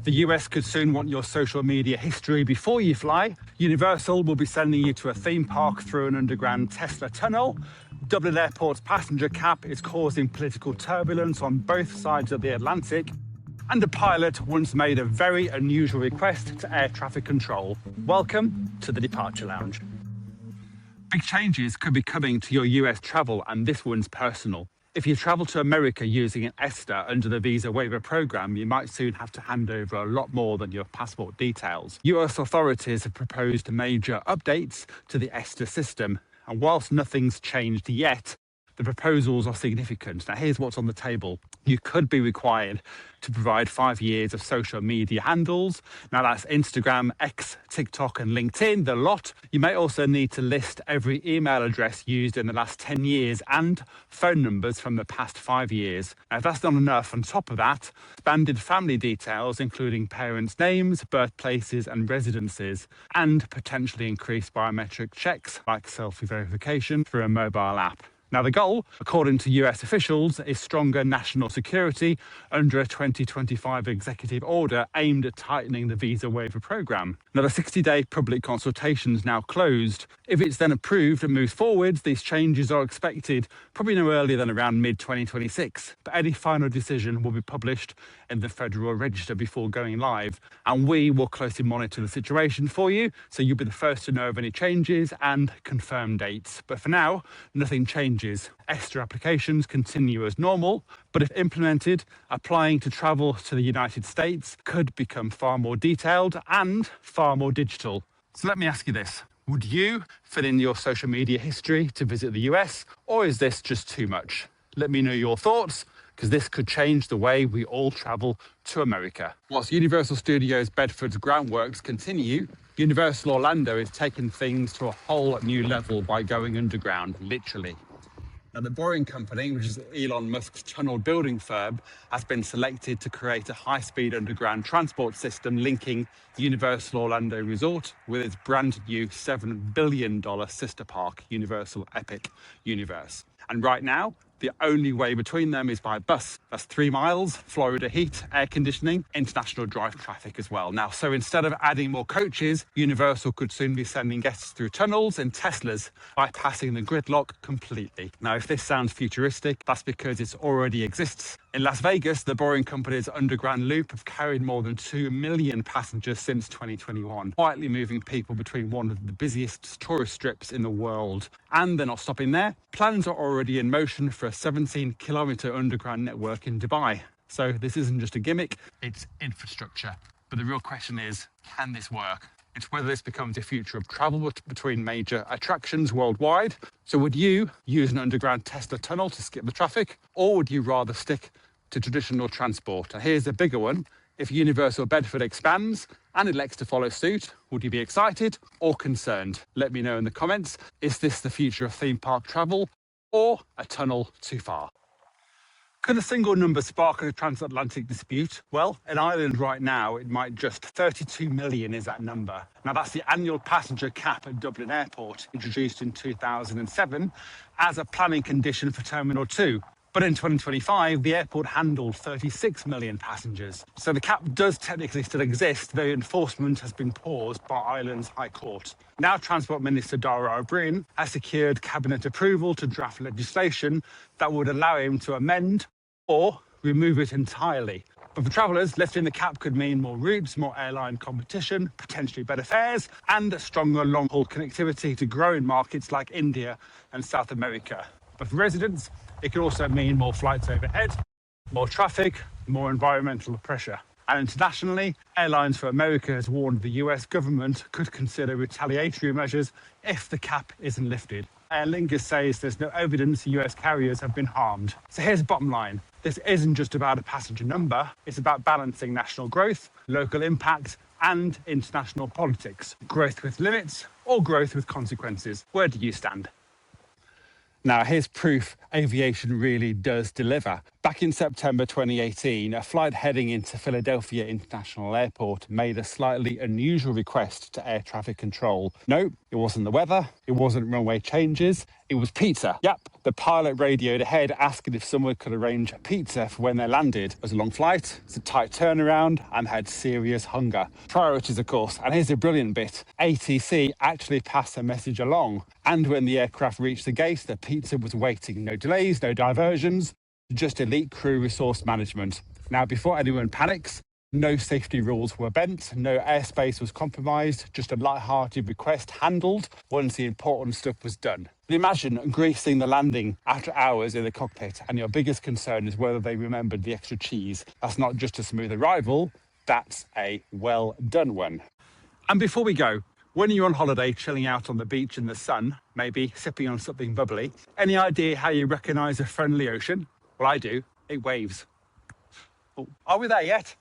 The US could soon want your social media history before you fly. Universal will be sending you to a theme park through an underground Tesla tunnel. Dublin Airport's passenger cap is causing political turbulence on both sides of the Atlantic. And a pilot once made a very unusual request to air traffic control. Welcome to the Departure Lounge. Big changes could be coming to your US travel, and this one's personal. If you travel to America using an ESTA under the visa waiver program, you might soon have to hand over a lot more than your passport details. US authorities have proposed major updates to the ESTA system, and whilst nothing's changed yet, the proposals are significant. Now, here's what's on the table. You could be required to provide 5 years of social media handles. Now, that's Instagram, X, TikTok, and LinkedIn, the lot. You may also need to list every email address used in the last 10 years and phone numbers from the past 5 years. Now, if that's not enough, on top of that, expanded family details, including parents' names, birthplaces, and residences, and potentially increased biometric checks like selfie verification through a mobile app. Now, the goal, according to US officials, is stronger national security under a 2025 executive order aimed at tightening the visa waiver program. Now, the 60-day public consultation is now closed. If it's then approved and moves forwards, these changes are expected probably no earlier than around mid-2026. But any final decision will be published in the Federal Register before going live, and we will closely monitor the situation for you, so you'll be the first to know of any changes and confirm dates. But for now, nothing changes. ESTA applications continue as normal, but if implemented, applying to travel to the United States could become far more detailed and far more digital. So let me ask you this. Would you fill in your social media history to visit the US, or is this just too much? Let me know your thoughts, because this could change the way we all travel to America. Whilst Universal Studios Bedford's groundworks continue, Universal Orlando is taking things to a whole new level by going underground, literally. Now, the Boring Company, which is Elon Musk's tunnel building firm, has been selected to create a high-speed underground transport system linking Universal Orlando Resort with its brand new $7 billion sister park, Universal Epic Universe. And right now, the only way between them is by bus. That's 3 miles, Florida heat, air conditioning, international drive traffic as well. Now, so instead of adding more coaches, Universal could soon be sending guests through tunnels and Teslas, bypassing the gridlock completely. Now, if this sounds futuristic, that's because it already exists. In Las Vegas, the Boring Company's underground loop have carried more than 2 million passengers since 2021, quietly moving people between one of the busiest tourist strips in the world. And they're not stopping there. Plans are already in motion for a 17-kilometre underground network in Dubai. So this isn't just a gimmick, it's infrastructure. But the real question is, can this work? It's whether this becomes the future of travel between major attractions worldwide. So would you use an underground Tesla tunnel to skip the traffic, or would you rather stick to traditional transport? And here's a bigger one. If Universal Bedford expands and elects to follow suit, would you be excited or concerned? Let me know in the comments. Is this the future of theme park travel, or a tunnel too far? Could a single number spark a transatlantic dispute? Well, in Ireland right now, it might just. 32 million is that number. Now, that's the annual passenger cap at Dublin Airport, introduced in 2007 as a planning condition for Terminal 2. But in 2025, the airport handled 36 million passengers. So the cap does technically still exist, though enforcement has been paused by Ireland's High Court. Now, Transport Minister Dara O'Brien has secured cabinet approval to draft legislation that would allow him to amend or remove it entirely. But for travellers, lifting the cap could mean more routes, more airline competition, potentially better fares, and stronger long-haul connectivity to growing markets like India and South America. But for residents, it could also mean more flights overhead, more traffic, more environmental pressure. And internationally, Airlines for America has warned the US government could consider retaliatory measures if the cap isn't lifted. Aer Lingus says there's no evidence the US carriers have been harmed. So here's the bottom line. This isn't just about a passenger number. It's about balancing national growth, local impact, and international politics. Growth with limits or growth with consequences. Where do you stand? Now, here's proof aviation really does deliver. Back in September 2018, a flight heading into Philadelphia International Airport made a slightly unusual request to air traffic control. No, it wasn't the weather, it wasn't runway changes, It was pizza. Yep, the pilot radioed ahead asking if someone could arrange pizza for when they landed. It was a long flight, it's a tight turnaround, and had serious hunger. Priorities, of course. And here's a brilliant bit. ATC actually passed a message along. And when the aircraft reached the gate, the pizza was waiting. No delays, no diversions, just elite crew resource management. Now, before anyone panics, no safety rules were bent, no airspace was compromised, just a light-hearted request handled once the important stuff was done. But imagine greasing the landing after hours in the cockpit, and your biggest concern is whether they remembered the extra cheese. That's not just a smooth arrival, that's a well-done one. And before we go, when you're on holiday chilling out on the beach in the sun, maybe sipping on something bubbly, any idea how you recognise a friendly ocean? Well, I do. It waves. Oh, are we there yet?